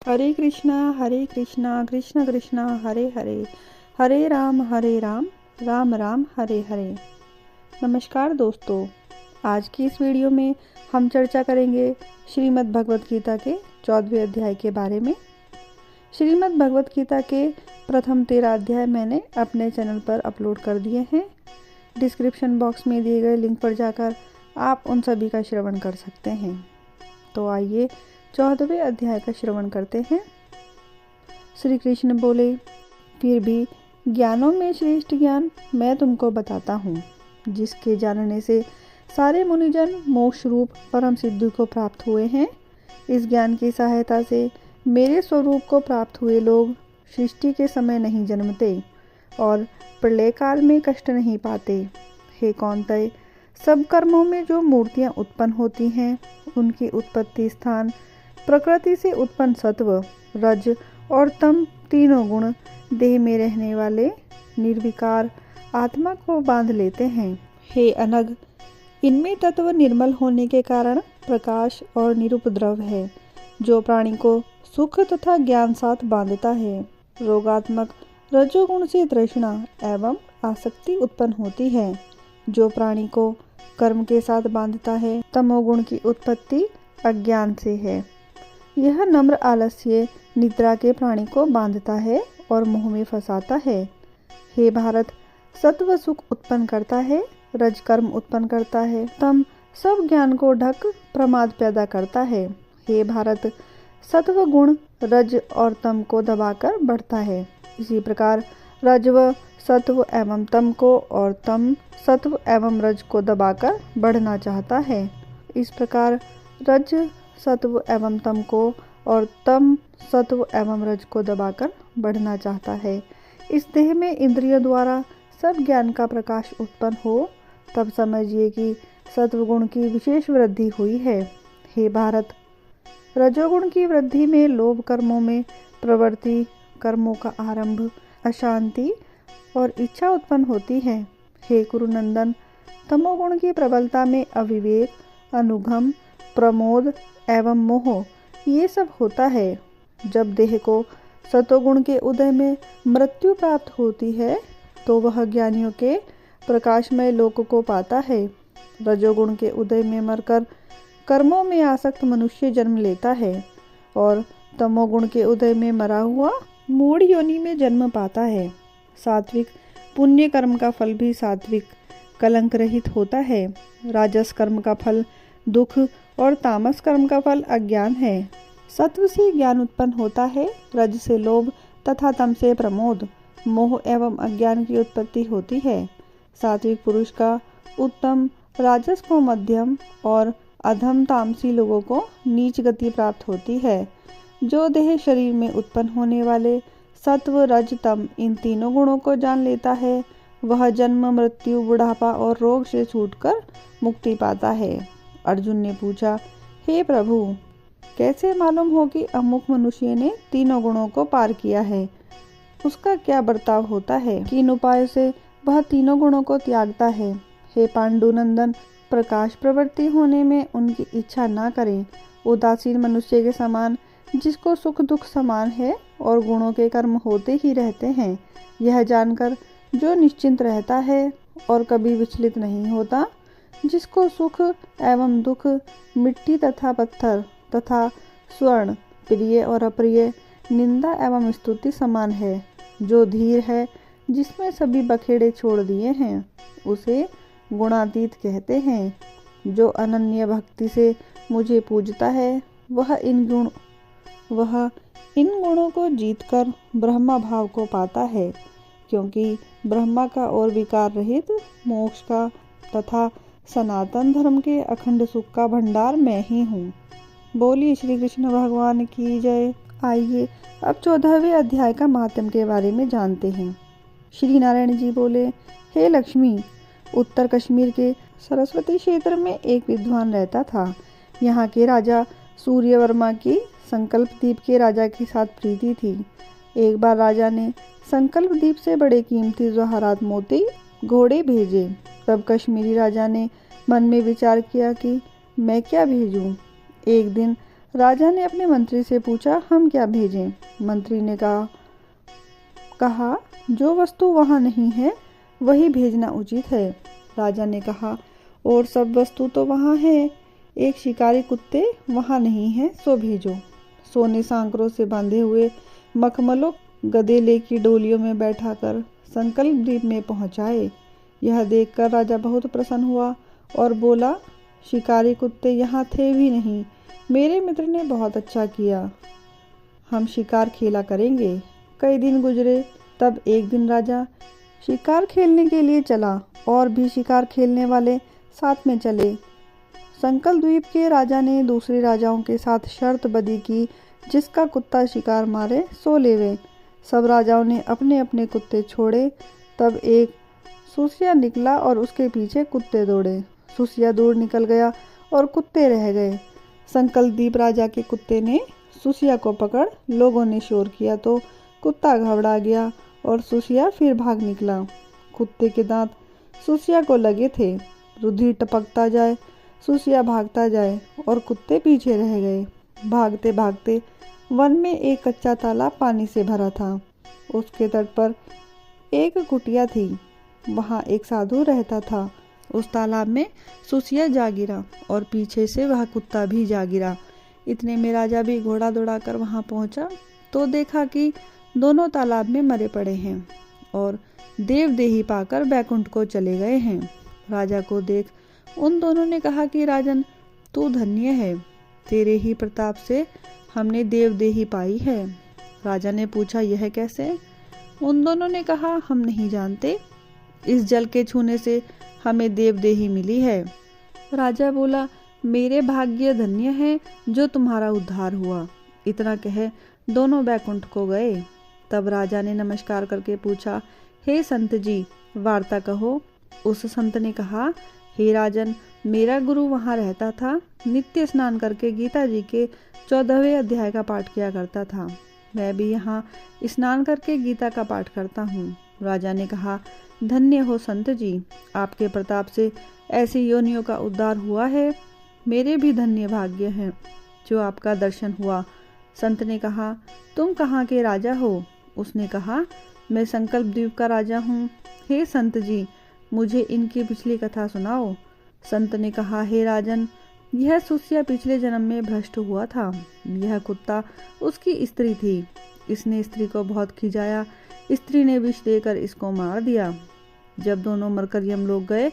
हरे कृष्णा कृष्ण कृष्णा हरे हरे, हरे राम राम राम हरे हरे। नमस्कार दोस्तों, आज की इस वीडियो में हम चर्चा करेंगे श्रीमद् भगवत गीता के 14वें अध्याय के बारे में। श्रीमद् भगवत गीता के प्रथम 13 अध्याय मैंने अपने चैनल पर अपलोड कर दिए हैं। डिस्क्रिप्शन बॉक्स में दिए गए लिंक पर जाकर आप उन सभी का श्रवण कर सकते हैं। तो आइए 14वें अध्याय का श्रवण करते हैं। श्री कृष्ण बोले, फिर भी ज्ञानों में श्रेष्ठ ज्ञान मैं तुमको बताता हूँ, जिसके जानने से सारे मुनिजन मोक्ष रूप परम सिद्धि को प्राप्त हुए हैं। इस ज्ञान की सहायता से मेरे स्वरूप को प्राप्त हुए लोग सृष्टि के समय नहीं जन्मते और प्रलय काल में कष्ट नहीं पाते। हे कौन्तेय, सब कर्मों में जो मूर्तियाँ उत्पन्न होती हैं, उनकी उत्पत्ति स्थान प्रकृति से उत्पन्न सत्व, रज और तम तीनों गुण देह में रहने वाले निर्विकार आत्मा को बांध लेते हैं। हे अनग, इनमें तत्व निर्मल होने के कारण प्रकाश और निरुपद्रव है, जो प्राणी को सुख तथा ज्ञान साथ बांधता है। रोगात्मक रजोगुण से तृष्णा एवं आसक्ति उत्पन्न होती है, जो प्राणी को कर्म के साथ बांधता है। तमोगुण की उत्पत्ति अज्ञान से है। यह नम्र आलस्य निद्रा के प्राणी को बांधता है और मोह में फंसाता है। हे भारत, सत्व सुख उत्पन्न करता है, रज कर्म उत्पन्न करता है, तम सब ज्ञान को ढक प्रमाद पैदा करता है। हे भारत, सत्व गुण रज और तम को दबाकर बढ़ता है। इसी प्रकार रजव सत्व एवं तम को और तम सत्व एवं रज को दबाकर बढ़ना चाहता है। इस प्रकार रज सत्व एवं तम को और तम सत्व एवं रज को दबाकर बढ़ना चाहता है। इस देह में इंद्रियों द्वारा सब ज्ञान का प्रकाश उत्पन्न हो, तब समझिए कि सत्वगुण की विशेष वृद्धि हुई है। हे भारत, रजोगुण की वृद्धि में लोभ कर्मों में प्रवृत्ति, कर्मों का आरंभ, अशांति और इच्छा उत्पन्न होती है। हे कुरुनंदन, तमोगुण की प्रबलता में अविवेक, अनुगम, प्रमोद एवं मोह ये सब होता है। जब देह को सतोगुण के उदय में मृत्यु प्राप्त होती है, तो वह ज्ञानियों के प्रकाशमय लोक को पाता है। रजोगुण के उदय में मरकर कर्मों में आसक्त मनुष्य जन्म लेता है और तमोगुण के उदय में मरा हुआ मूढ़ योनि में जन्म पाता है। सात्विक पुण्य कर्म का फल भी सात्विक कलंक रहित होता है। राजस कर्म का फल दुख और तामस कर्म का फल अज्ञान है। सत्व से ज्ञान उत्पन्न होता है, रज से लोभ तथा तम से प्रमोद, मोह एवं अज्ञान की उत्पत्ति होती है। सात्विक पुरुष का उत्तम, राजस को मध्यम और अधम तामसी लोगों को नीच गति प्राप्त होती है। जो देह शरीर में उत्पन्न होने वाले सत्व रज तम इन तीनों गुणों को जान लेता है, वह जन्म मृत्यु बुढ़ापा और रोग से छूटकर मुक्ति पाता है। अर्जुन ने पूछा, हे प्रभु, कैसे मालूम हो कि अमुक मनुष्य ने तीनों गुणों को पार किया है? उसका क्या बर्ताव होता है? किन उपाय से वह तीनों गुणों को त्यागता है? हे पांडुनंदन, प्रकाश प्रवृत्ति होने में उनकी इच्छा ना करें। उदासीन मनुष्य के समान, जिसको सुख दुख समान है और गुणों के कर्म होते ही रहते हैं, यह जानकर जो निश्चिंत रहता है और कभी विचलित नहीं होता, जिसको सुख एवं दुख मिट्टी तथा पत्थर तथा स्वर्ण, प्रिय और अप्रिय, निंदा एवं स्तुति समान है, जो धीर है, जिसमें सभी बखेड़े छोड़ दिए हैं, उसे गुणातीत कहते हैं। जो अनन्य भक्ति से मुझे पूजता है, वह इन गुणों को जीतकर ब्रह्मा भाव को पाता है, क्योंकि ब्रह्मा का और विकार रहित मोक्ष का तथा सनातन धर्म के अखंड सुख का भंडार मैं ही हूँ। बोलिए श्री कृष्ण भगवान की जय। आइए अब 14वें अध्याय का महात्म्य के बारे में जानते हैं। श्री नारायण जी बोले, हे लक्ष्मी, उत्तर कश्मीर के सरस्वती क्षेत्र में एक विद्वान रहता था। यहाँ के राजा सूर्यवर्मा की संकल्प द्वीप के राजा के साथ प्रीति थी। एक बार राजा ने संकल्प द्वीप से बड़े कीमती जवाहरात मोती घोड़े भेजे। तब कश्मीरी राजा ने मन में विचार किया कि मैं क्या भेजूं। एक दिन राजा ने अपने मंत्री से पूछा, हम क्या भेजें? मंत्री ने कहा जो वस्तु वहाँ नहीं है वही भेजना उचित है। राजा ने कहा, और सब वस्तु तो वहाँ है, एक शिकारी कुत्ते वहाँ नहीं है, सो भेजो। सोने सांकरों से बांधे हुए मखमलों गधेले की डोलियों में बैठाकर संकल्प द्वीप में पहुँचाए। यह देखकर राजा बहुत प्रसन्न हुआ और बोला, शिकारी कुत्ते यहाँ थे भी नहीं, मेरे मित्र ने बहुत अच्छा किया, हम शिकार खेला करेंगे। कई दिन गुजरे, तब एक दिन राजा शिकार खेलने के लिए चला और भी शिकार खेलने वाले साथ में चले। संकल द्वीप के राजा ने दूसरे राजाओं के साथ शर्त बंदी की, जिसका कुत्ता शिकार मारे सो लेवे। सब राजाओं ने अपने अपने कुत्ते छोड़े। तब एक सूसिया निकला और उसके पीछे कुत्ते दौड़े। सूसिया दूर निकल गया और कुत्ते रह गए। संकल द्वीप राजा के कुत्ते ने सूसिया को पकड़ लोगों ने शोर किया तो कुत्ता घबरा गया और सूसिया फिर भाग निकला। कुत्ते के दांत सूसिया को लगे थे। रुधिर टपकता जाए, सूसिया भागता जाए और कुत्ते पीछे रह गए। भागते भागते वन में एक कच्चा तालाब पानी से भरा था। उसके तट पर एक कुटिया थी। वहाँ एक साधु रहता था। उस तालाब में सूसिया जा गिरा और पीछे से वह कुत्ता भी जा गिरा। इतने में राजा भी घोड़ा दौड़ाकर वहाँ पहुँचा तो देखा कि दोनों तालाब में मरे पड़े हैं और देवदेही पाकर बैकुंठ को चले गए हैं। राजा को देख उन दोनों ने कहा कि राजन, तू धन्य है, तेरे ही प्रताप से हमने देवदेही पाई है। राजा ने पूछा, यह कैसे? उन दोनों ने कहा, हम नहीं जानते, इस जल के छूने से हमें देवदेही मिली है। राजा बोला, मेरे भाग्य धन्य है जो तुम्हारा उद्धार हुआ। इतना कहे दोनों बैकुंठ को गए। तब राजा ने नमस्कार करके पूछा, हे संत जी, वार्ता कहो। उस संत ने कहा, हे राजन, मेरा गुरु वहाँ रहता था, नित्य स्नान करके गीता जी के 14वें अध्याय का पाठ किया करता था। मैं भी यहाँ स्नान करके गीता का पाठ करता हूँ। राजा ने कहा, धन्य हो संत जी, आपके प्रताप से ऐसी योनियों का उद्धार हुआ है। मेरे भी धन्य भाग्य हैं जो आपका दर्शन हुआ। संत ने कहा, तुम कहाँ के राजा हो? उसने कहा, मैं संकल्प द्वीप का राजा हूँ। हे संत जी, मुझे इनकी पिछली कथा सुनाओ। संत ने कहा, हे राजन, यह सूसिया पिछले जन्म में भ्रष्ट हुआ था। यह कुत्ता उसकी स्त्री थी। इसने स्त्री को बहुत खिजाया। स्त्री ने विष देकर इसको मार दिया। जब दोनों मरकर यमलोक गए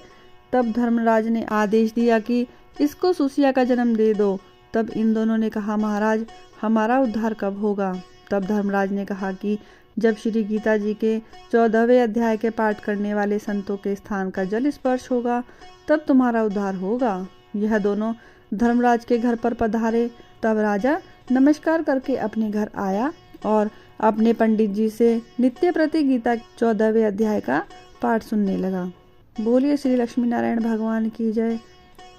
तब धर्मराज ने आदेश दिया कि इसको सूसिया का जन्म दे दो। तब इन दोनों ने कहा, महाराज, हमारा उद्धार कब होगा? तब धर्मराज ने कहा कि जब श्री गीता जी के 14वें अध्याय के पाठ करने वाले संतों के स्थान का जल स्पर्श होगा तब तुम्हारा उद्धार होगा। यह दोनों धर्मराज के घर पर पधारे। तब राजा नमस्कार करके अपने घर आया और अपने पंडित जी से नित्य प्रति गीता 14वें अध्याय का पाठ सुनने लगा। बोलिए श्री लक्ष्मी नारायण भगवान की जय।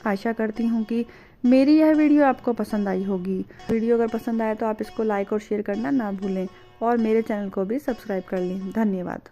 आशा करती हूँ कि मेरी यह वीडियो आपको पसंद आई होगी। वीडियो अगर पसंद आए तो आप इसको लाइक और शेयर करना ना भूलें और मेरे चैनल को भी सब्सक्राइब कर लें। धन्यवाद।